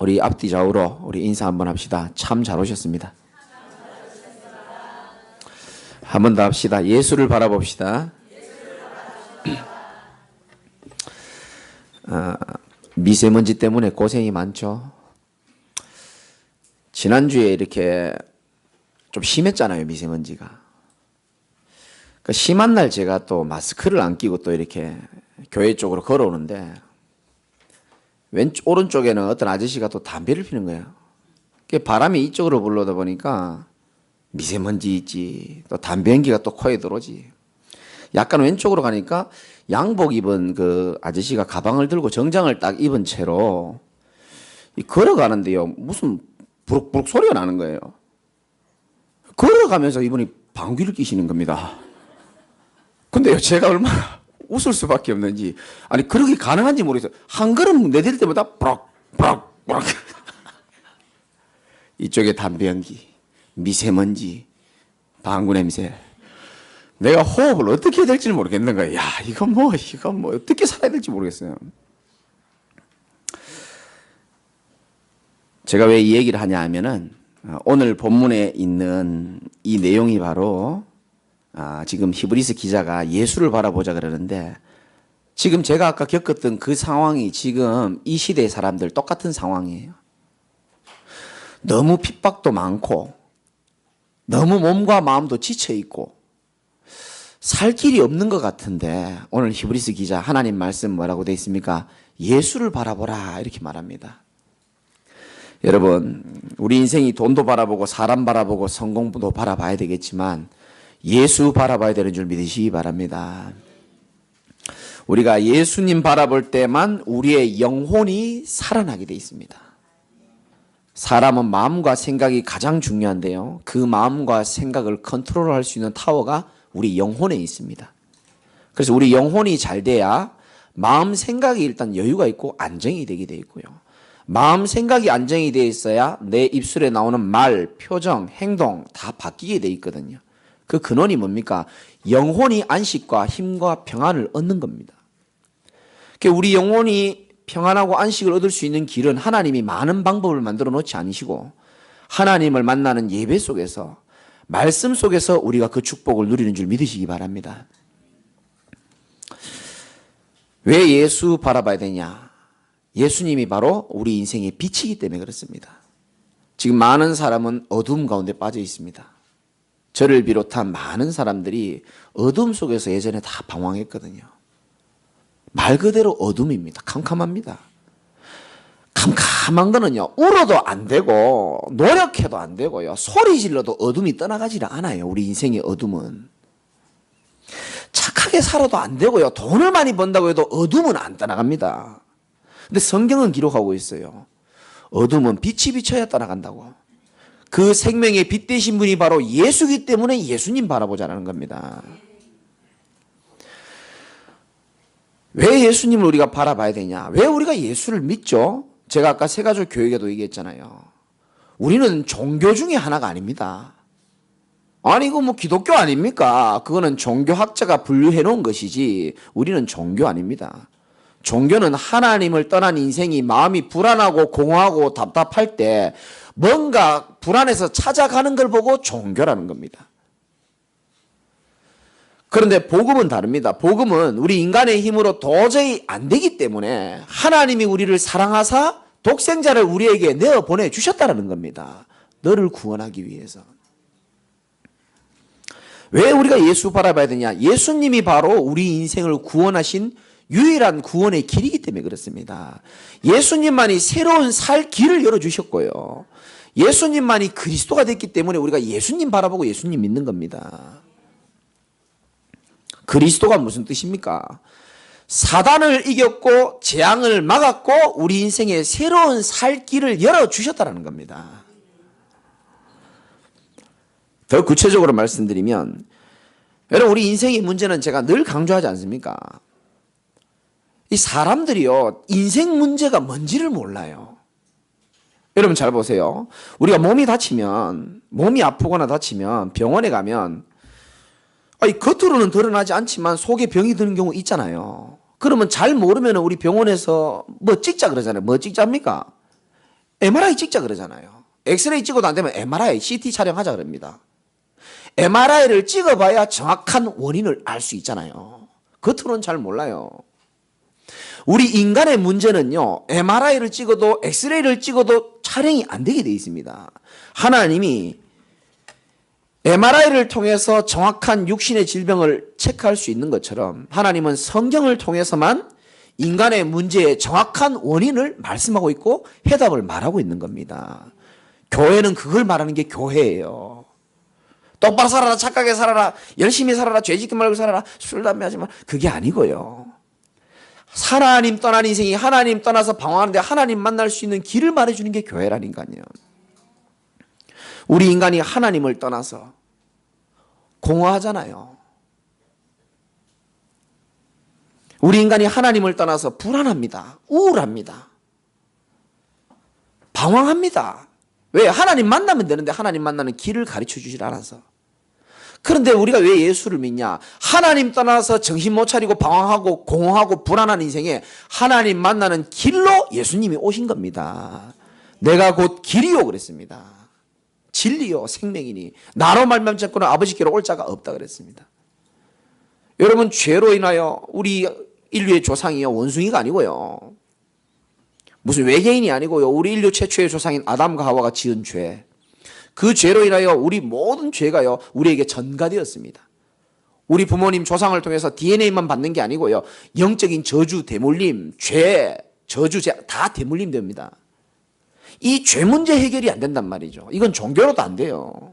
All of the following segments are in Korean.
우리 앞뒤 좌우로 우리 인사 한번 합시다. 참 잘 오셨습니다. 한 번 더 합시다. 예수를 바라봅시다. 미세먼지 때문에 고생이 많죠. 지난주에 이렇게 좀 심했잖아요, 미세먼지가. 그러니까 심한 날 제가 또 마스크를 안 끼고 또 이렇게 교회 쪽으로 걸어오는데 오른쪽에는 어떤 아저씨가 또 담배를 피는 거예요. 바람이 이쪽으로 불러다 보니까 미세먼지 있지, 또 담배 연기가 또 코에 들어오지. 약간 왼쪽으로 가니까 양복 입은 그 아저씨가 가방을 들고 정장을 딱 입은 채로 걸어가는데요, 무슨 부룩부룩 소리가 나는 거예요. 걸어가면서 이분이 방귀를 뀌시는 겁니다. 근데요, 제가 얼마나 웃을 수밖에 없는지, 아니 그렇게 가능한지 모르겠어요. 한 걸음 내딜 때마다 뿌럭뿌럭뿌럭 이쪽에 담배 연기, 미세먼지, 방구 냄새. 내가 호흡을 어떻게 해야 될지 모르겠는 거예요. 야, 이건 뭐 어떻게 살아야 될지 모르겠어요. 제가 왜 이 얘기를 하냐 하면은 오늘 본문에 있는 이 내용이 바로 지금 히브리서 기자가 예수를 바라보자 그러는데, 지금 제가 아까 겪었던 그 상황이 지금 이 시대의 사람들 똑같은 상황이에요. 너무 핍박도 많고 너무 몸과 마음도 지쳐있고 살 길이 없는 것 같은데, 오늘 히브리서 기자 하나님 말씀 뭐라고 되어 있습니까? 예수를 바라보라 이렇게 말합니다. 여러분, 우리 인생이 돈도 바라보고 사람 바라보고 성공도 바라봐야 되겠지만 예수 바라봐야 되는 줄 믿으시기 바랍니다. 우리가 예수님 바라볼 때만 우리의 영혼이 살아나게 돼 있습니다. 사람은 마음과 생각이 가장 중요한데요, 그 마음과 생각을 컨트롤할 수 있는 타워가 우리 영혼에 있습니다. 그래서 우리 영혼이 잘 돼야 마음 생각이 일단 여유가 있고 안정이 되게 돼 있고요, 마음 생각이 안정이 돼 있어야 내 입술에 나오는 말, 표정, 행동 다 바뀌게 돼 있거든요. 그 근원이 뭡니까? 영혼이 안식과 힘과 평안을 얻는 겁니다. 우리 영혼이 평안하고 안식을 얻을 수 있는 길은 하나님이 많은 방법을 만들어 놓지 않으시고 하나님을 만나는 예배 속에서, 말씀 속에서 우리가 그 축복을 누리는 줄 믿으시기 바랍니다. 왜 예수 바라봐야 되냐? 예수님이 바로 우리 인생의 빛이기 때문에 그렇습니다. 지금 많은 사람은 어둠 가운데 빠져 있습니다. 저를 비롯한 많은 사람들이 어둠 속에서 예전에 다 방황했거든요. 말 그대로 어둠입니다. 캄캄합니다. 캄캄한 거는요, 울어도 안 되고 노력해도 안 되고요, 소리 질러도 어둠이 떠나가지를 않아요. 우리 인생의 어둠은 착하게 살아도 안 되고요, 돈을 많이 번다고 해도 어둠은 안 떠나갑니다. 근데 성경은 기록하고 있어요. 어둠은 빛이 비쳐야 떠나간다고. 그 생명의 빛 되신 분이 바로 예수이기 때문에 예수님 바라보자라는 겁니다. 왜 예수님을 우리가 바라봐야 되냐? 왜 우리가 예수를 믿죠? 제가 아까 새가족 교육에도 얘기했잖아요. 우리는 종교 중에 하나가 아닙니다. 아니 이거 뭐 기독교 아닙니까? 그거는 종교학자가 분류해 놓은 것이지 우리는 종교 아닙니다. 종교는 하나님을 떠난 인생이 마음이 불안하고 공허하고 답답할 때 뭔가 불안해서 찾아가는 걸 보고 종교라는 겁니다. 그런데 복음은 다릅니다. 복음은 우리 인간의 힘으로 도저히 안 되기 때문에 하나님이 우리를 사랑하사 독생자를 우리에게 내어 보내주셨다는 겁니다. 너를 구원하기 위해서. 왜 우리가 예수 바라봐야 되냐? 예수님이 바로 우리 인생을 구원하신 유일한 구원의 길이기 때문에 그렇습니다. 예수님만이 새로운 살 길을 열어주셨고요, 예수님만이 그리스도가 됐기 때문에 우리가 예수님 바라보고 예수님 믿는 겁니다. 그리스도가 무슨 뜻입니까? 사단을 이겼고 재앙을 막았고 우리 인생에 새로운 살 길을 열어주셨다는 겁니다. 더 구체적으로 말씀드리면, 여러분 우리 인생의 문제는 제가 늘 강조하지 않습니까? 이 사람들이요, 인생 문제가 뭔지를 몰라요. 여러분 잘 보세요. 우리가 몸이 아프거나 다치면 병원에 가면 겉으로는 드러나지 않지만 속에 병이 드는 경우 있잖아요. 그러면 잘 모르면 우리 병원에서 뭐 찍자 그러잖아요. 뭐 찍자입니까? MRI 찍자 그러잖아요. 엑스레이 찍어도 안 되면 MRI, CT 촬영하자 그럽니다. MRI를 찍어봐야 정확한 원인을 알 수 있잖아요. 겉으로는 잘 몰라요. 우리 인간의 문제는요, MRI를 찍어도 엑스레이를 찍어도 촬영이 안 되게 돼 있습니다. 하나님이 MRI를 통해서 정확한 육신의 질병을 체크할 수 있는 것처럼 하나님은 성경을 통해서만 인간의 문제의 정확한 원인을 말씀하고 있고 해답을 말하고 있는 겁니다. 교회는 그걸 말하는 게 교회예요. 똑바로 살아라, 착하게 살아라, 열심히 살아라, 죄 짓지 말고 살아라, 술, 담배 하지 마. 그게 아니고요. 하나님 떠난 인생이 하나님 떠나서 방황하는데 하나님 만날 수 있는 길을 말해주는 게 교회라니까요. 우리 인간이 하나님을 떠나서 공허하잖아요. 우리 인간이 하나님을 떠나서 불안합니다. 우울합니다. 방황합니다. 왜? 하나님 만나면 되는데 하나님 만나는 길을 가르쳐 주질 않아서. 그런데 우리가 왜 예수를 믿냐? 하나님 떠나서 정신 못 차리고 방황하고 공허하고 불안한 인생에 하나님 만나는 길로 예수님이 오신 겁니다. 내가 곧 길이요 그랬습니다. 진리요 생명이니 나로 말미암지 않고는 아버지께로 올 자가 없다 그랬습니다. 여러분, 죄로 인하여 우리 인류의 조상이요 원숭이가 아니고요, 무슨 외계인이 아니고요, 우리 인류 최초의 조상인 아담과 하와가 지은 죄, 그 죄로 인하여 우리 모든 죄가요 우리에게 전가되었습니다. 우리 부모님 조상을 통해서 DNA만 받는 게 아니고요, 영적인 저주, 대물림, 죄, 저주, 다 대물림 됩니다. 이 죄 문제 해결이 안 된단 말이죠. 이건 종교로도 안 돼요.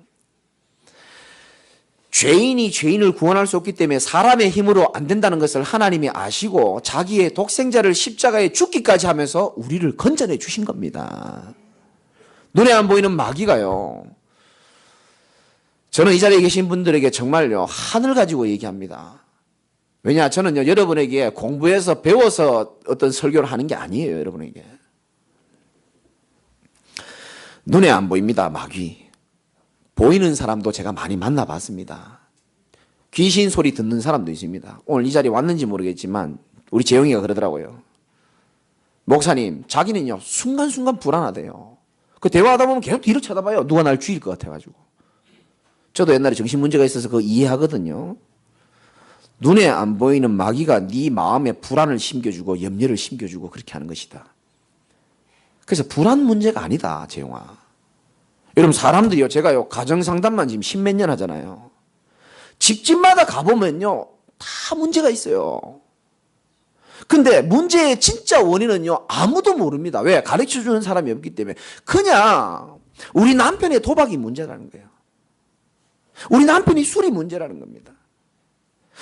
죄인이 죄인을 구원할 수 없기 때문에 사람의 힘으로 안 된다는 것을 하나님이 아시고 자기의 독생자를 십자가에 죽기까지 하면서 우리를 건져내 주신 겁니다. 눈에 안 보이는 마귀가요, 저는 이 자리에 계신 분들에게 정말요 하늘 가지고 얘기합니다. 왜냐, 저는요 여러분에게 공부해서 배워서 어떤 설교를 하는 게 아니에요. 여러분에게 눈에 안 보입니다. 마귀. 보이는 사람도 제가 많이 만나봤습니다. 귀신 소리 듣는 사람도 있습니다. 오늘 이 자리에 왔는지 모르겠지만 우리 재영이가 그러더라고요. 목사님, 자기는요 순간순간 불안하대요. 그 대화하다 보면 계속 뒤로 쳐다봐요. 누가 날 죽일 것 같아가지고. 저도 옛날에 정신문제가 있어서 그거 이해하거든요. 눈에 안 보이는 마귀가 네 마음에 불안을 심겨주고 염려를 심겨주고 그렇게 하는 것이다. 그래서 불안 문제가 아니다, 재용아. 여러분, 사람들이요, 제가요 가정상담만 지금 십몇 년 하잖아요. 집집마다 가보면요 다 문제가 있어요. 근데 문제의 진짜 원인은요 아무도 모릅니다. 왜? 가르쳐주는 사람이 없기 때문에. 그냥 우리 남편의 도박이 문제라는 거예요. 우리 남편이 술이 문제라는 겁니다.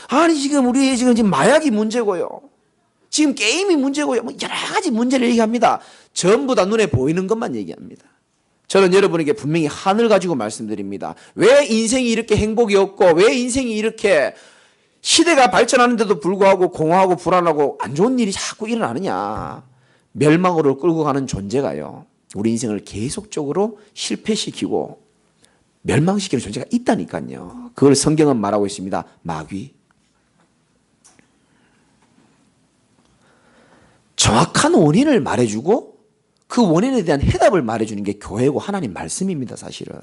아니, 지금 마약이 문제고요, 지금 게임이 문제고요, 뭐 여러 가지 문제를 얘기합니다. 전부 다 눈에 보이는 것만 얘기합니다. 저는 여러분에게 분명히 하늘 가지고 말씀드립니다. 왜 인생이 이렇게 행복이 없고 왜 인생이 이렇게 시대가 발전하는데도 불구하고 공허하고 불안하고 안 좋은 일이 자꾸 일어나느냐. 멸망으로 끌고 가는 존재가요 우리 인생을 계속적으로 실패시키고 멸망시키는 존재가 있다니까요. 그걸 성경은 말하고 있습니다. 마귀. 정확한 원인을 말해주고 그 원인에 대한 해답을 말해주는 게 교회고 하나님 말씀입니다. 사실은.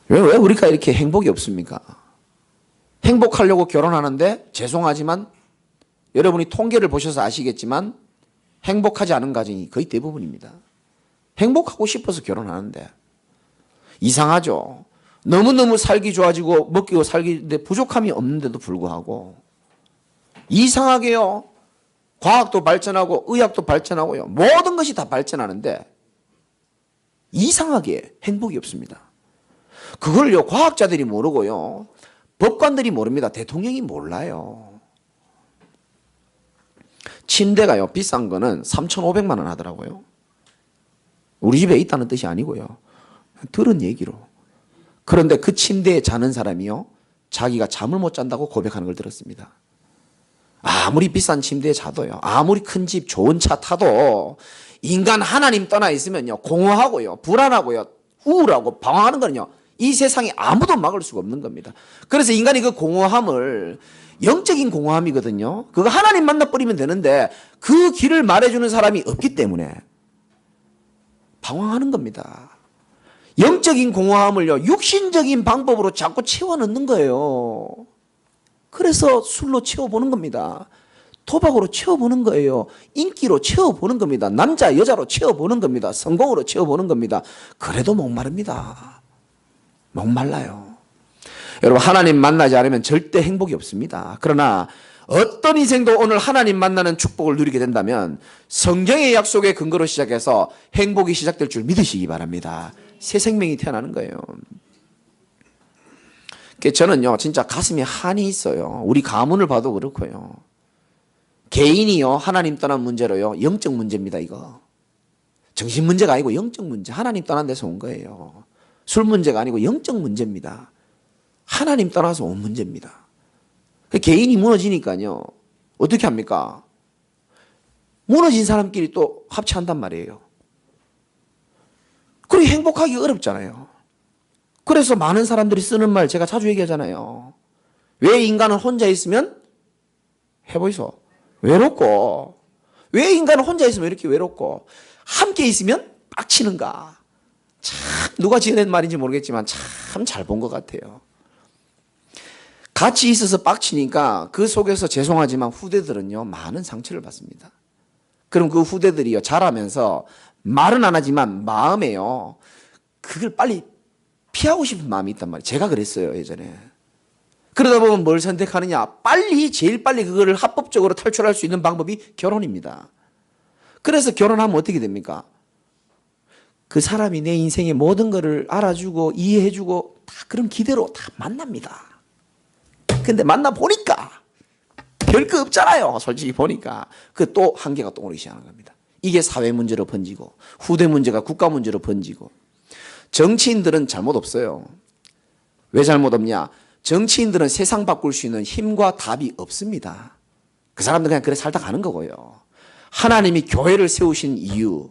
왜 우리가 이렇게 행복이 없습니까? 행복하려고 결혼하는데 죄송하지만 여러분이 통계를 보셔서 아시겠지만 행복하지 않은 가정이 거의 대부분입니다. 행복하고 싶어서 결혼하는데 이상하죠. 너무너무 살기 좋아지고 먹기고 살기인데 부족함이 없는데도 불구하고 이상하게요 과학도 발전하고 의학도 발전하고요 모든 것이 다 발전하는데 이상하게 행복이 없습니다. 그걸요 과학자들이 모르고요 법관들이 모릅니다. 대통령이 몰라요. 침대가요 비싼 거는 3,500만 원 하더라고요. 우리 집에 있다는 뜻이 아니고요 들은 얘기로. 그런데 그 침대에 자는 사람이요 자기가 잠을 못 잔다고 고백하는 걸 들었습니다. 아무리 비싼 침대에 자도요 아무리 큰 집 좋은 차 타도 인간 하나님 떠나 있으면요 공허하고요 불안하고요 우울하고 방황하는 거는요 이 세상에 아무도 막을 수가 없는 겁니다. 그래서 인간이 그 공허함을 영적인 공허함이거든요. 그거 하나님 만나버리면 되는데 그 길을 말해주는 사람이 없기 때문에 방황하는 겁니다. 영적인 공허함을요, 육신적인 방법으로 자꾸 채워넣는 거예요. 그래서 술로 채워보는 겁니다. 도박으로 채워보는 거예요. 인기로 채워보는 겁니다. 남자, 여자로 채워보는 겁니다. 성공으로 채워보는 겁니다. 그래도 목마릅니다. 목말라요. 여러분, 하나님 만나지 않으면 절대 행복이 없습니다. 그러나 어떤 인생도 오늘 하나님 만나는 축복을 누리게 된다면 성경의 약속의 근거로 시작해서 행복이 시작될 줄 믿으시기 바랍니다. 새 생명이 태어나는 거예요. 저는요, 진짜 가슴에 한이 있어요. 우리 가문을 봐도 그렇고요. 개인이요, 하나님 떠난 문제로요, 영적 문제입니다, 이거. 정신 문제가 아니고 영적 문제. 하나님 떠난 데서 온 거예요. 술 문제가 아니고 영적 문제입니다. 하나님 떠나서 온 문제입니다. 개인이 무너지니까요, 어떻게 합니까? 무너진 사람끼리 또 합체한단 말이에요. 그리고 행복하기 어렵잖아요. 그래서 많은 사람들이 쓰는 말 제가 자주 얘기하잖아요. 왜 인간은 혼자 있으면 해보이소 외롭고, 왜 인간은 혼자 있으면 이렇게 외롭고 함께 있으면 빡치는가. 참 누가 지어낸 말인지 모르겠지만 참 잘 본 것 같아요. 같이 있어서 빡치니까 그 속에서 죄송하지만 후대들은요, 많은 상처를 받습니다. 그럼 그 후대들이요, 자라면서 말은 안 하지만 마음에요, 그걸 빨리 피하고 싶은 마음이 있단 말이에요. 제가 그랬어요, 예전에. 그러다 보면 뭘 선택하느냐? 제일 빨리 그거를 합법적으로 탈출할 수 있는 방법이 결혼입니다. 그래서 결혼하면 어떻게 됩니까? 그 사람이 내 인생의 모든 것을 알아주고 이해해주고 다 그런 기대로 다 만납니다. 근데 만나보니까 별거 없잖아요. 솔직히 보니까. 그 또 한계가 또 오기 시작하는 겁니다. 이게 사회 문제로 번지고 후대 문제가 국가 문제로 번지고. 정치인들은 잘못 없어요. 왜 잘못 없냐? 정치인들은 세상 바꿀 수 있는 힘과 답이 없습니다. 그 사람들은 그냥 그래 살다 가는 거고요. 하나님이 교회를 세우신 이유,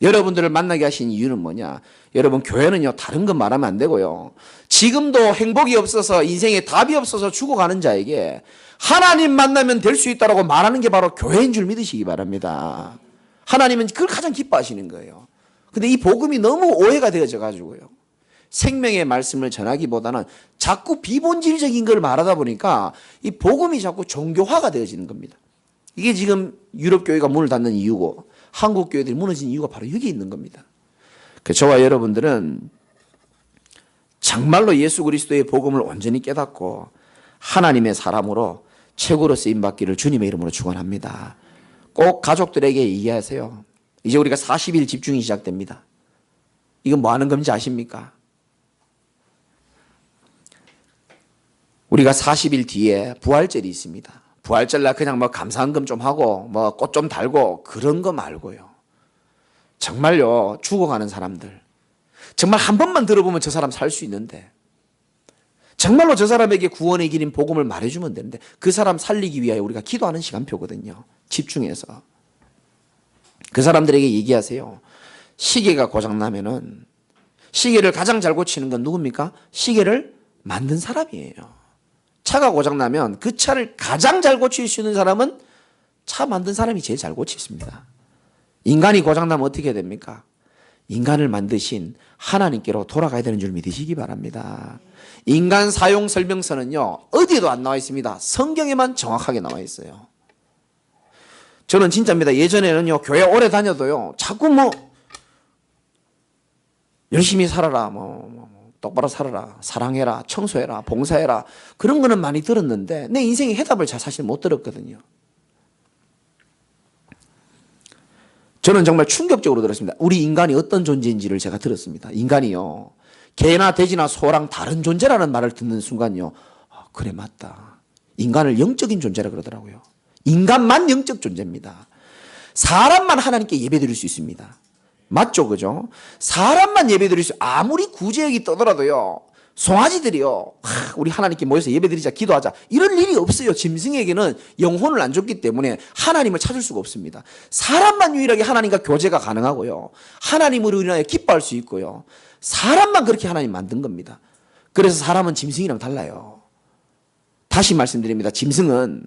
여러분들을 만나게 하신 이유는 뭐냐? 여러분, 교회는요, 다른 건 말하면 안 되고요. 지금도 행복이 없어서 인생에 답이 없어서 죽어가는 자에게 하나님 만나면 될 수 있다고 말하는 게 바로 교회인 줄 믿으시기 바랍니다. 하나님은 그걸 가장 기뻐하시는 거예요. 근데 이 복음이 너무 오해가 되어져 가지고요, 생명의 말씀을 전하기보다는 자꾸 비본질적인 걸 말하다 보니까 이 복음이 자꾸 종교화가 되어지는 겁니다. 이게 지금 유럽 교회가 문을 닫는 이유고 한국 교회들이 무너진 이유가 바로 여기 있는 겁니다. 저와 여러분들은 정말로 예수 그리스도의 복음을 온전히 깨닫고 하나님의 사람으로 최고로 쓰임받기를 주님의 이름으로 축원합니다. 꼭 가족들에게 얘기하세요. 이제 우리가 40일 집중이 시작됩니다. 이건 뭐 하는 건지 아십니까? 우리가 40일 뒤에 부활절이 있습니다. 부활절날 그냥 뭐 감사헌금 좀 하고 뭐 꽃 좀 달고 그런 거 말고요. 정말요, 죽어가는 사람들, 정말 한 번만 들어보면 저 사람 살 수 있는데, 정말로 저 사람에게 구원의 길인 복음을 말해주면 되는데, 그 사람 살리기 위하여 우리가 기도하는 시간표거든요. 집중해서 그 사람들에게 얘기하세요. 시계가 고장나면은 시계를 가장 잘 고치는 건 누굽니까? 시계를 만든 사람이에요. 차가 고장나면 그 차를 가장 잘 고칠 수 있는 사람은 차 만든 사람이 제일 잘 고치십니다. 인간이 고장나면 어떻게 됩니까? 인간을 만드신 하나님께로 돌아가야 되는 줄 믿으시기 바랍니다. 인간 사용 설명서는요, 어디에도 안 나와 있습니다. 성경에만 정확하게 나와 있어요. 저는 진짜입니다. 예전에는요, 교회 오래 다녀도요, 자꾸 열심히 살아라, 똑바로 살아라, 사랑해라, 청소해라, 봉사해라, 그런 거는 많이 들었는데 내 인생의 해답을 사실 못 들었거든요. 저는 정말 충격적으로 들었습니다. 우리 인간이 어떤 존재인지를 제가 들었습니다. 인간이요, 개나 돼지나 소랑 다른 존재라는 말을 듣는 순간요, 그래 맞다. 인간을 영적인 존재라 그러더라고요. 인간만 영적 존재입니다. 사람만 하나님께 예배드릴 수 있습니다. 맞죠, 그죠? 사람만 예배드릴 수, 아무리 구제역이 떠더라도요, 송아지들이요, 우리 하나님께 모여서 예배드리자, 기도하자, 이런 일이 없어요. 짐승에게는 영혼을 안 줬기 때문에 하나님을 찾을 수가 없습니다. 사람만 유일하게 하나님과 교제가 가능하고요, 하나님으로 인하여 기뻐할 수 있고요, 사람만 그렇게 하나님 만든 겁니다. 그래서 사람은 짐승이랑 달라요. 다시 말씀드립니다. 짐승은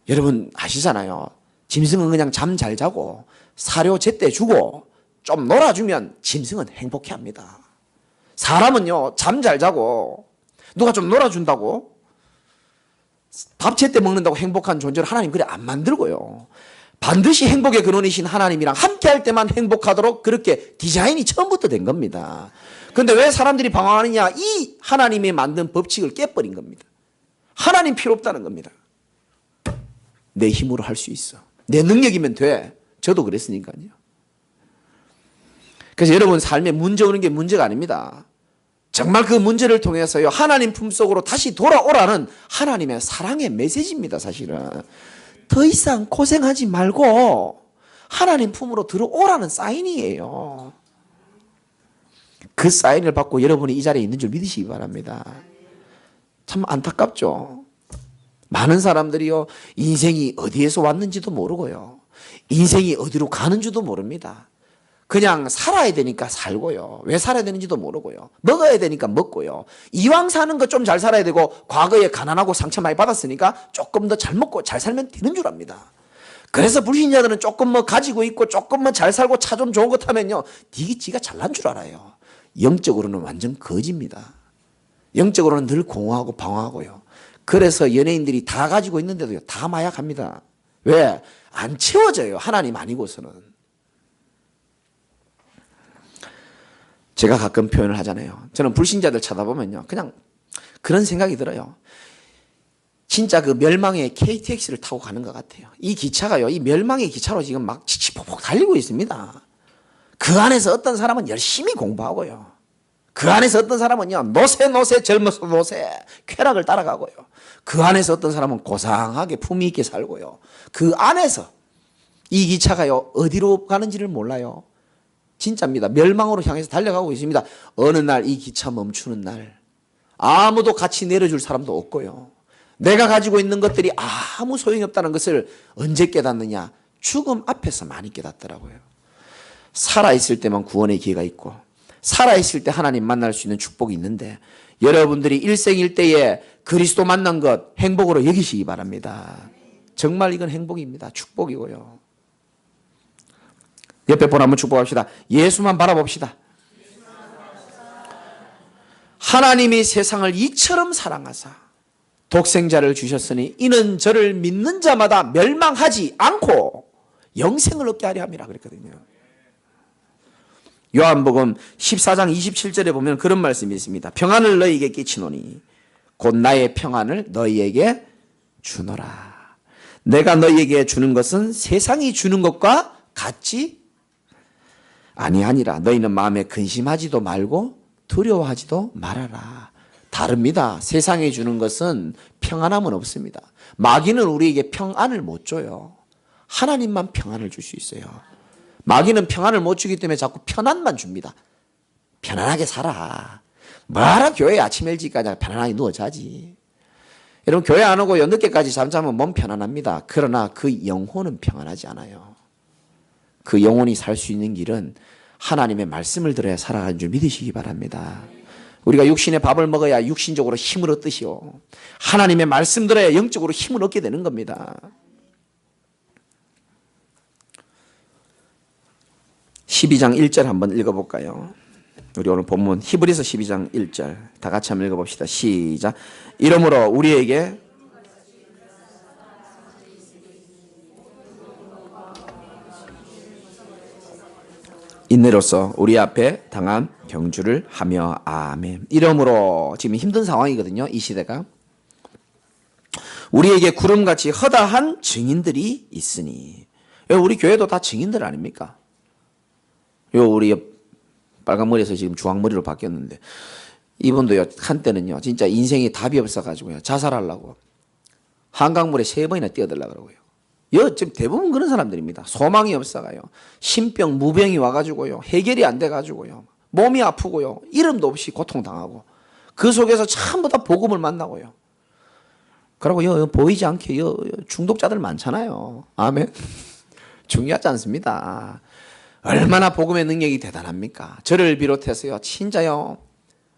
여러분 아시잖아요. 짐승은 그냥 잠 잘 자고 사료 제때 주고 좀 놀아주면 짐승은 행복해합니다. 사람은요, 잠 잘 자고 누가 좀 놀아준다고 밥 제때 먹는다고 행복한 존재를 하나님 그래 안 만들고요. 반드시 행복의 근원이신 하나님이랑 함께 할 때만 행복하도록 그렇게 디자인이 처음부터 된 겁니다. 그런데 왜 사람들이 방황하느냐? 이 하나님이 만든 법칙을 깨버린 겁니다. 하나님 필요 없다는 겁니다. 내 힘으로 할 수 있어. 내 능력이면 돼. 저도 그랬으니까요. 그래서 여러분 삶에 문제 오는 게 문제가 아닙니다. 정말 그 문제를 통해서요, 하나님 품속으로 다시 돌아오라는 하나님의 사랑의 메시지입니다, 사실은. 더 이상 고생하지 말고 하나님 품으로 들어오라는 사인이에요. 그 사인을 받고 여러분이 이 자리에 있는 줄 믿으시기 바랍니다. 참 안타깝죠. 많은 사람들이요, 인생이 어디에서 왔는지도 모르고요, 인생이 어디로 가는 줄도 모릅니다. 그냥 살아야 되니까 살고요. 왜 살아야 되는지도 모르고요. 먹어야 되니까 먹고요. 이왕 사는 거 좀 잘 살아야 되고 과거에 가난하고 상처 많이 받았으니까 조금 더 잘 먹고 잘 살면 되는 줄 압니다. 그래서 불신자들은 조금 뭐 가지고 있고 조금 뭐 잘 살고 차 좀 좋은 거 타면요, 지가 잘난 줄 알아요. 영적으로는 완전 거지입니다. 영적으로는 늘 공허하고 방황하고요. 그래서 연예인들이 다 가지고 있는데도요, 다 마약합니다. 왜? 안 채워져요. 하나님 아니고서는. 제가 가끔 표현을 하잖아요. 저는 불신자들 쳐다보면요, 그냥 그런 생각이 들어요. 진짜 그 멸망의 KTX를 타고 가는 것 같아요. 이 기차가요, 이 멸망의 기차로 지금 막 지치폭폭 달리고 있습니다. 그 안에서 어떤 사람은 열심히 공부하고요. 그 안에서 어떤 사람은요, 노세 젊어서 노세 쾌락을 따라가고요. 그 안에서 어떤 사람은 고상하게 품위 있게 살고요. 그 안에서 이 기차가요, 어디로 가는지를 몰라요. 진짜입니다. 멸망으로 향해서 달려가고 있습니다. 어느 날 이 기차 멈추는 날 아무도 같이 내려줄 사람도 없고요. 내가 가지고 있는 것들이 아무 소용이 없다는 것을 언제 깨닫느냐? 죽음 앞에서 많이 깨닫더라고요. 살아있을 때만 구원의 기회가 있고 살아있을 때 하나님 만날 수 있는 축복이 있는데, 여러분들이 일생일대에 그리스도 만난 것 행복으로 여기시기 바랍니다. 정말 이건 행복입니다. 축복이고요. 옆에 분 한번 축복합시다. 예수만 바라봅시다. 하나님이 세상을 이처럼 사랑하사 독생자를 주셨으니 이는 저를 믿는 자마다 멸망하지 않고 영생을 얻게 하려 함이라 그랬거든요. 요한복음 14장 27절에 보면 그런 말씀이 있습니다. 평안을 너희에게 끼치노니 곧 나의 평안을 너희에게 주노라. 내가 너희에게 주는 것은 세상이 주는 것과 같지 아니하니라. 너희는 마음에 근심하지도 말고 두려워하지도 말아라. 다릅니다. 세상에 주는 것은 평안함은 없습니다. 마귀는 우리에게 평안을 못 줘요. 하나님만 평안을 줄 수 있어요. 마귀는 평안을 못 주기 때문에 자꾸 편안만 줍니다. 편안하게 살아. 뭐하라 교회에 아침 일찍까지 편안하게 누워 자지. 여러분, 교회 안 오고 늦게까지 잠자면 몸 편안합니다. 그러나 그 영혼은 평안하지 않아요. 그 영혼이 살 수 있는 길은 하나님의 말씀을 들어야 살아가는 줄 믿으시기 바랍니다. 우리가 육신의 밥을 먹어야 육신적으로 힘을 얻듯이요, 하나님의 말씀 들어야 영적으로 힘을 얻게 되는 겁니다. 12장 1절 한번 읽어볼까요? 우리 오늘 본문 히브리서 12장 1절 다 같이 한번 읽어봅시다. 시작. 이러므로 우리에게 인내로서 우리 앞에 당한 경주를 하며 아멘. 이러므로 지금 힘든 상황이거든요. 이 시대가. 우리에게 구름같이 허다한 증인들이 있으니. 우리 교회도 다 증인들 아닙니까? 우리 빨간머리에서 지금 주황머리로 바뀌었는데, 이분도요, 한때는요, 진짜 인생에 답이 없어가지고요, 자살하려고 한강물에 3번이나 뛰어들려고 그러고요. 지금 대부분 그런 사람들입니다. 소망이 없어가요, 신병, 무병이 와가지고요, 해결이 안 돼가지고요, 몸이 아프고요, 이름도 없이 고통당하고, 그 속에서 전부 다 복음을 만나고요. 그러고 보이지 않게 중독자들 많잖아요. 아멘. 중요하지 않습니다. 얼마나 복음의 능력이 대단합니까? 저를 비롯해서요, 진짜요,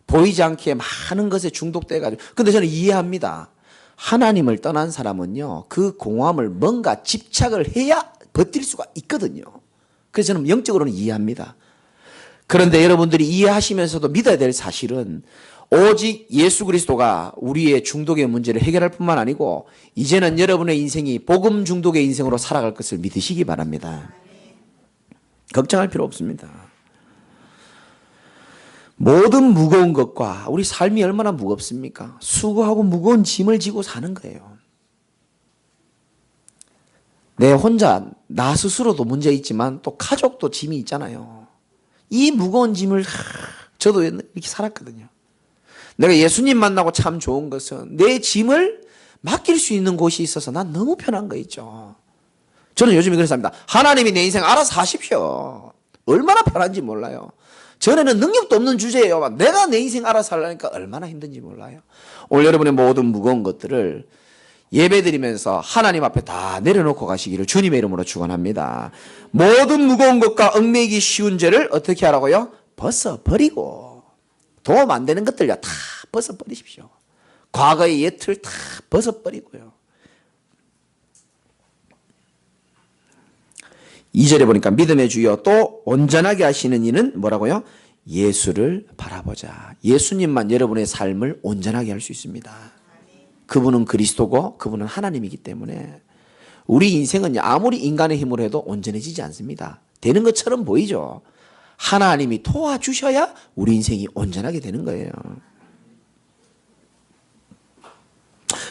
보이지 않게 많은 것에 중독돼가지고. 근데 저는 이해합니다. 하나님을 떠난 사람은요, 그 공허함을 뭔가 집착을 해야 버틸 수가 있거든요. 그래서 저는 영적으로는 이해합니다. 그런데 여러분들이 이해하시면서도 믿어야 될 사실은 오직 예수 그리스도가 우리의 중독의 문제를 해결할 뿐만 아니고 이제는 여러분의 인생이 복음 중독의 인생으로 살아갈 것을 믿으시기 바랍니다. 걱정할 필요 없습니다. 모든 무거운 것과 우리 삶이 얼마나 무겁습니까? 수고하고 무거운 짐을 지고 사는 거예요. 내 혼자 나 스스로도 문제 있지만 또 가족도 짐이 있잖아요. 이 무거운 짐을 저도 이렇게 살았거든요. 내가 예수님 만나고 참 좋은 것은 내 짐을 맡길 수 있는 곳이 있어서 난 너무 편한 거 있죠. 저는 요즘에 그래서 합니다. 하나님이 내 인생 알아서 하십시오. 얼마나 편한지 몰라요. 전에는 능력도 없는 주제예요. 내가 내 인생 알아서 하려니까 얼마나 힘든지 몰라요. 오늘 여러분의 모든 무거운 것들을 예배드리면서 하나님 앞에 다 내려놓고 가시기를 주님의 이름으로 축원합니다. 모든 무거운 것과 얽매이기 쉬운 죄를 어떻게 하라고요? 벗어버리고 도움 안 되는 것들요 다 벗어버리십시오. 과거의 옛을 다 벗어버리고요. 2절에 보니까 믿음의 주여 또 온전하게 하시는 이는 뭐라고요? 예수를 바라보자. 예수님만 여러분의 삶을 온전하게 할 수 있습니다. 그분은 그리스도고 그분은 하나님이기 때문에 우리 인생은 아무리 인간의 힘으로 해도 온전해지지 않습니다. 되는 것처럼 보이죠. 하나님이 도와주셔야 우리 인생이 온전하게 되는 거예요.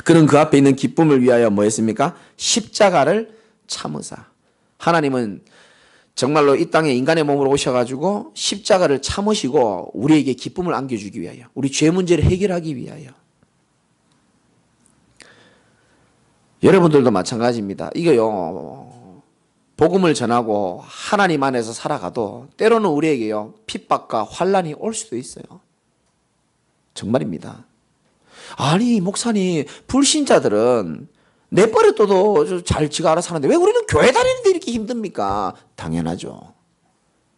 그는 그 앞에 있는 기쁨을 위하여 뭐 했습니까? 십자가를 참으사. 하나님은 정말로 이 땅에 인간의 몸으로 오셔가지고 십자가를 참으시고 우리에게 기쁨을 안겨주기 위하여, 우리 죄 문제를 해결하기 위하여. 여러분들도 마찬가지입니다. 이거요, 복음을 전하고 하나님 안에서 살아가도 때로는 우리에게요 핍박과 환난이 올 수도 있어요. 정말입니다. 아니 목사님, 불신자들은 내버려둬도 잘 지가 알아서 하는데 왜 우리는 교회 다니는데 이렇게 힘듭니까? 당연하죠.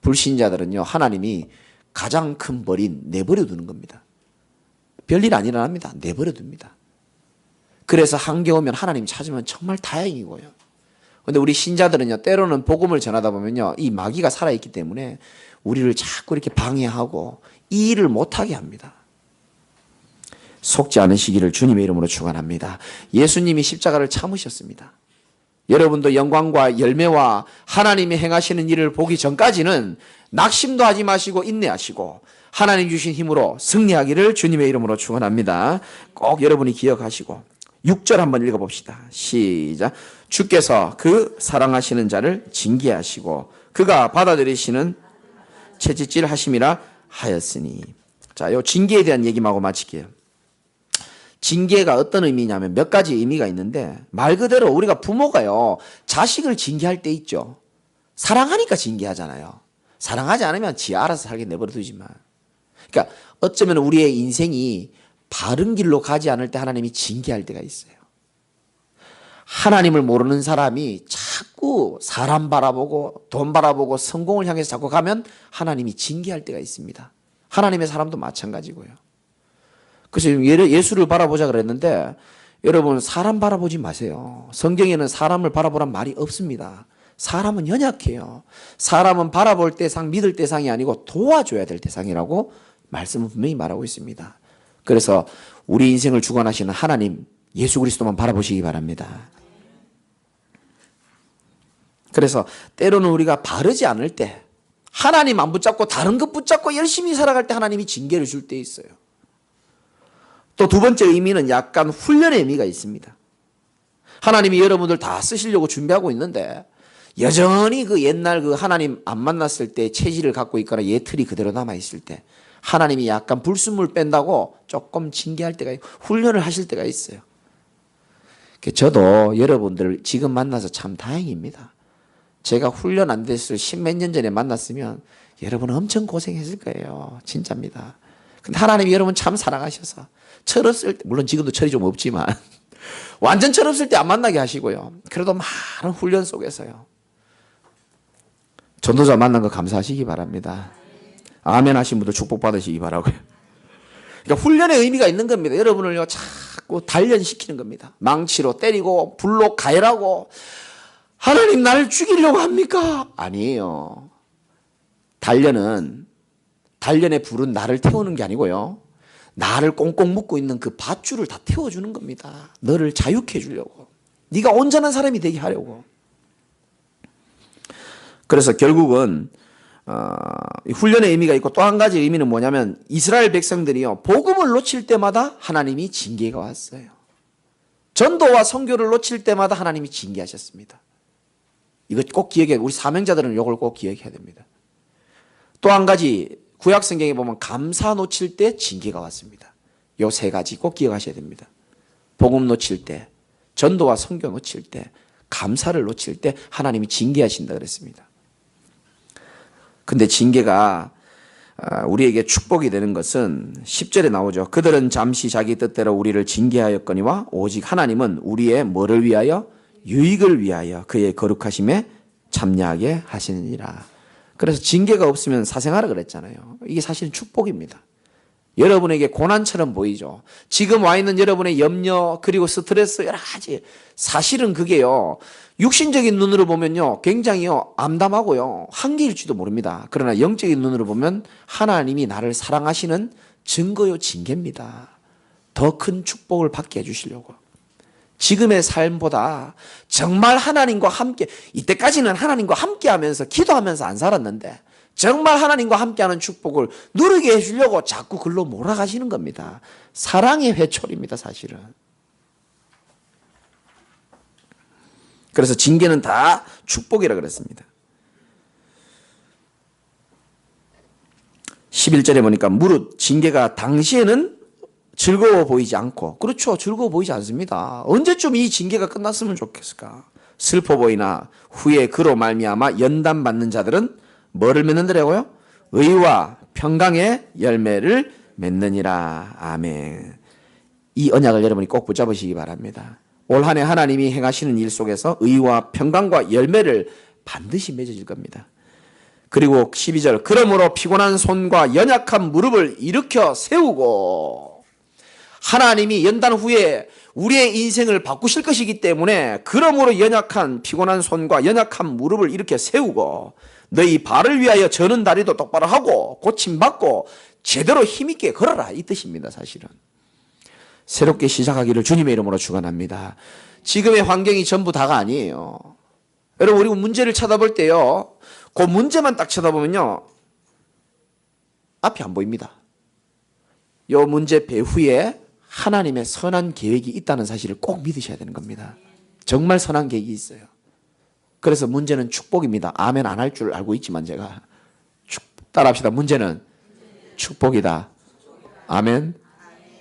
불신자들은요 하나님이 가장 큰 벌인 내버려두는 겁니다. 별일 안 일어납니다. 내버려둡니다. 그래서 한계 오면 하나님 찾으면 정말 다행이고요. 그런데 우리 신자들은요 때로는 복음을 전하다 보면요 이 마귀가 살아있기 때문에 우리를 자꾸 이렇게 방해하고 이 일을 못하게 합니다. 속지 않으시기를 주님의 이름으로 축원합니다. 예수님이 십자가를 참으셨습니다. 여러분도 영광과 열매와 하나님이 행하시는 일을 보기 전까지는 낙심도 하지 마시고 인내하시고 하나님 주신 힘으로 승리하기를 주님의 이름으로 축원합니다. 꼭 여러분이 기억하시고 6절 한번 읽어봅시다. 시작. 주께서 그 사랑하시는 자를 징계하시고 그가 받아들이시는 채찍질 하심이라 하였으니. 자, 요 징계에 대한 얘기만 하고 마칠게요. 징계가 어떤 의미냐면 몇 가지 의미가 있는데 말 그대로 우리가 부모가요 자식을 징계할 때 있죠. 사랑하니까 징계하잖아요. 사랑하지 않으면 지 알아서 살게 내버려 두지만. 그러니까 어쩌면 우리의 인생이 바른 길로 가지 않을 때 하나님이 징계할 때가 있어요. 하나님을 모르는 사람이 자꾸 사람 바라보고 돈 바라보고 성공을 향해서 자꾸 가면 하나님이 징계할 때가 있습니다. 하나님의 사람도 마찬가지고요. 그래서 예수를 바라보자 그랬는데 여러분 사람 바라보지 마세요. 성경에는 사람을 바라보란 말이 없습니다. 사람은 연약해요. 사람은 바라볼 대상, 믿을 대상이 아니고 도와줘야 될 대상이라고 말씀은 분명히 말하고 있습니다. 그래서 우리 인생을 주관하시는 하나님 예수 그리스도만 바라보시기 바랍니다. 그래서 때로는 우리가 바르지 않을 때 하나님 안 붙잡고 다른 것 붙잡고 열심히 살아갈 때 하나님이 징계를 줄 때 있어요. 또 두 번째 의미는 약간 훈련의 의미가 있습니다. 하나님이 여러분들 다 쓰시려고 준비하고 있는데 여전히 그 옛날 그 하나님 안 만났을 때 체질을 갖고 있거나 예틀이 그대로 남아있을 때 하나님이 약간 불순물 뺀다고 조금 징계할 때가 있고 훈련을 하실 때가 있어요. 저도 여러분들 지금 만나서 참 다행입니다. 제가 훈련 안 됐을 십몇 년 전에 만났으면 여러분은 엄청 고생했을 거예요. 진짜입니다. 근데 하나님이 여러분 참 사랑하셔서 철없을 때, 물론 지금도 철이 좀 없지만 완전 철없을 때 안 만나게 하시고요. 그래도 많은 훈련 속에서요. 전도자 만난 거 감사하시기 바랍니다. 아멘 하신 분들 축복받으시기 바라고요. 그러니까 훈련의 의미가 있는 겁니다. 여러분을요, 자꾸 단련시키는 겁니다. 망치로 때리고 불로 가열하고 하나님 나를 죽이려고 합니까? 아니에요. 단련의 불은 나를 태우는 게 아니고요. 나를 꽁꽁 묶고 있는 그 밧줄을 다 태워주는 겁니다. 너를 자유케 해주려고. 네가 온전한 사람이 되게 하려고. 그래서 결국은 훈련의 의미가 있고 또 한 가지 의미는 뭐냐면 이스라엘 백성들이요, 복음을 놓칠 때마다 하나님이 징계가 왔어요. 전도와 선교를 놓칠 때마다 하나님이 징계하셨습니다. 이거 꼭 기억해. 우리 사명자들은 이걸 꼭 기억해야 됩니다. 또 한 가지 구약 성경에 보면 감사 놓칠 때 징계가 왔습니다. 요 세 가지 꼭 기억하셔야 됩니다. 복음 놓칠 때, 전도와 선교 놓칠 때, 감사를 놓칠 때 하나님이 징계하신다 그랬습니다. 근데 징계가 우리에게 축복이 되는 것은 10절에 나오죠. 그들은 잠시 자기 뜻대로 우리를 징계하였거니와 오직 하나님은 우리의 뭐를 위하여? 유익을 위하여 그의 거룩하심에 참여하게 하시느니라. 그래서 징계가 없으면 사생하라 그랬잖아요. 이게 사실은 축복입니다. 여러분에게 고난처럼 보이죠. 지금 와 있는 여러분의 염려 그리고 스트레스 여러 가지, 사실은 그게요, 육신적인 눈으로 보면요 굉장히요 암담하고요 한계일지도 모릅니다. 그러나 영적인 눈으로 보면 하나님이 나를 사랑하시는 증거요 징계입니다. 더 큰 축복을 받게 해주시려고. 지금의 삶보다 정말 하나님과 함께, 이때까지는 하나님과 함께 하면서 기도하면서 안 살았는데 정말 하나님과 함께하는 축복을 누리게 해주려고 자꾸 글로 몰아가시는 겁니다. 사랑의 회초리입니다, 사실은. 그래서 징계는 다 축복이라 그랬습니다. 11절에 보니까 무릇 징계가 당시에는 즐거워 보이지 않고, 그렇죠, 즐거워 보이지 않습니다. 언제쯤 이 징계가 끝났으면 좋겠을까? 슬퍼 보이나 후에 그로 말미암아 연단받는 자들은 뭐를 맺는다고요? 의와 평강의 열매를 맺느니라. 아멘. 이 언약을 여러분이 꼭 붙잡으시기 바랍니다. 올 한 해 하나님이 행하시는 일 속에서 의와 평강과 열매를 반드시 맺어질 겁니다. 그리고 12절, 그러므로 피곤한 손과 연약한 무릎을 일으켜 세우고, 하나님이 연단 후에 우리의 인생을 바꾸실 것이기 때문에 그러므로 연약한 피곤한 손과 연약한 무릎을 이렇게 세우고 너희 발을 위하여 저는 다리도 똑바로 하고 고침받고 제대로 힘있게 걸어라, 이 뜻입니다. 사실은 새롭게 시작하기를 주님의 이름으로 축원합니다. 지금의 환경이 전부 다가 아니에요. 여러분, 우리 문제를 쳐다볼 때요, 그 문제만 딱 쳐다보면요 앞이 안 보입니다. 요 문제 배후에 하나님의 선한 계획이 있다는 사실을 꼭 믿으셔야 되는 겁니다. 정말 선한 계획이 있어요. 그래서 문제는 축복입니다. 아멘 안 할 줄 알고 있지만 제가 따라합시다. 문제는 축복이다. 아멘.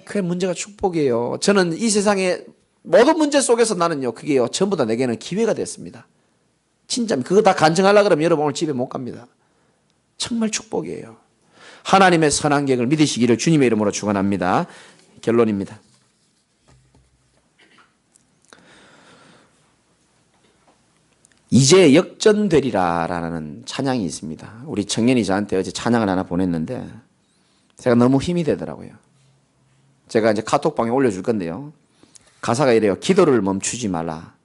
그 문제가 축복이에요. 저는 이 세상의 모든 문제 속에서 나는요, 그게요 전부 다 내게는 기회가 됐습니다. 진짜 그거 다 간증하려고 그러면 여러분 오늘 집에 못 갑니다. 정말 축복이에요. 하나님의 선한 계획을 믿으시기를 주님의 이름으로 축원합니다. 결론입니다. 이제 역전되리라 라는 찬양이 있습니다. 우리 청년이 저한테 어제 찬양을 하나 보냈는데 제가 너무 힘이 되더라고요. 제가 이제 카톡방에 올려줄 건데요, 가사가 이래요. 기도를 멈추지 말라.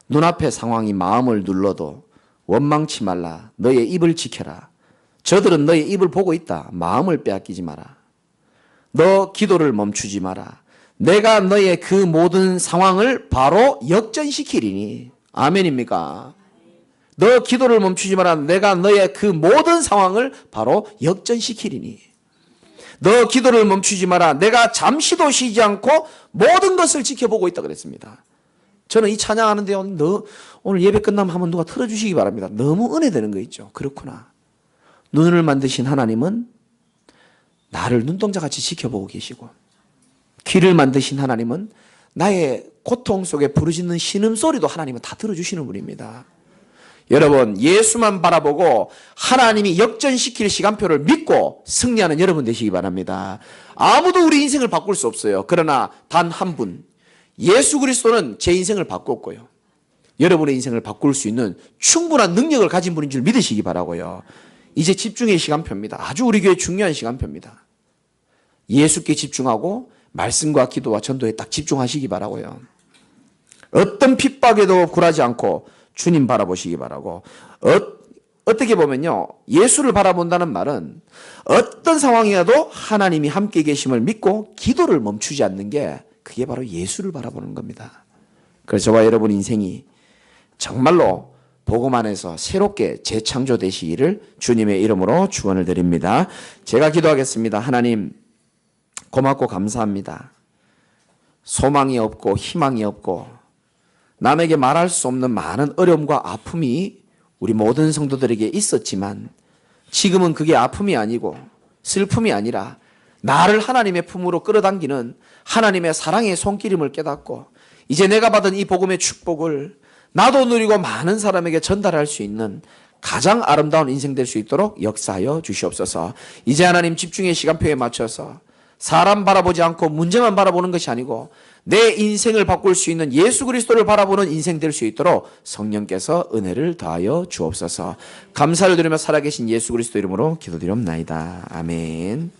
눈앞의 상황이 마음을 눌러도 원망치 말라. 너의 입을 지켜라. 저들은 너의 입을 보고 있다. 마음을 빼앗기지 마라. 너 기도를 멈추지 마라. 내가 너의 그 모든 상황을 바로 역전시키리니. 아멘입니까? 너 기도를 멈추지 마라. 내가 너의 그 모든 상황을 바로 역전시키리니. 너 기도를 멈추지 마라. 내가 잠시도 쉬지 않고 모든 것을 지켜보고 있다 그랬습니다. 저는 이 찬양하는데요, 오늘 예배 끝나면 한번 누가 틀어주시기 바랍니다. 너무 은혜되는 거 있죠. 그렇구나. 눈을 만드신 하나님은 나를 눈동자같이 지켜보고 계시고, 귀를 만드신 하나님은 나의 고통 속에 부르짖는 신음소리도 하나님은 다 들어주시는 분입니다. 여러분, 예수만 바라보고 하나님이 역전시킬 시간표를 믿고 승리하는 여러분 되시기 바랍니다. 아무도 우리 인생을 바꿀 수 없어요. 그러나 단 한 분, 예수 그리스도는 제 인생을 바꿨고요, 여러분의 인생을 바꿀 수 있는 충분한 능력을 가진 분인 줄 믿으시기 바라고요. 이제 집중의 시간표입니다. 아주 우리 교회 중요한 시간표입니다. 예수께 집중하고 말씀과 기도와 전도에 딱 집중하시기 바라고요. 어떤 핍박에도 굴하지 않고 주님 바라보시기 바라고, 어떻게 보면요, 예수를 바라본다는 말은 어떤 상황이라도 하나님이 함께 계심을 믿고 기도를 멈추지 않는 게, 그게 바로 예수를 바라보는 겁니다. 그래서 저와 여러분 인생이 정말로 복음 안에서 새롭게 재창조되시기를 주님의 이름으로 축원을 드립니다. 제가 기도하겠습니다. 하나님, 고맙고 감사합니다. 소망이 없고 희망이 없고 남에게 말할 수 없는 많은 어려움과 아픔이 우리 모든 성도들에게 있었지만, 지금은 그게 아픔이 아니고 슬픔이 아니라 나를 하나님의 품으로 끌어당기는 하나님의 사랑의 손길임을 깨닫고, 이제 내가 받은 이 복음의 축복을 나도 누리고 많은 사람에게 전달할 수 있는 가장 아름다운 인생 될 수 있도록 역사하여 주시옵소서. 이제 하나님, 집중의 시간표에 맞춰서 사람 바라보지 않고 문제만 바라보는 것이 아니고 내 인생을 바꿀 수 있는 예수 그리스도를 바라보는 인생 될 수 있도록 성령께서 은혜를 더하여 주옵소서. 감사를 드리며 살아계신 예수 그리스도 이름으로 기도드리옵나이다. 아멘.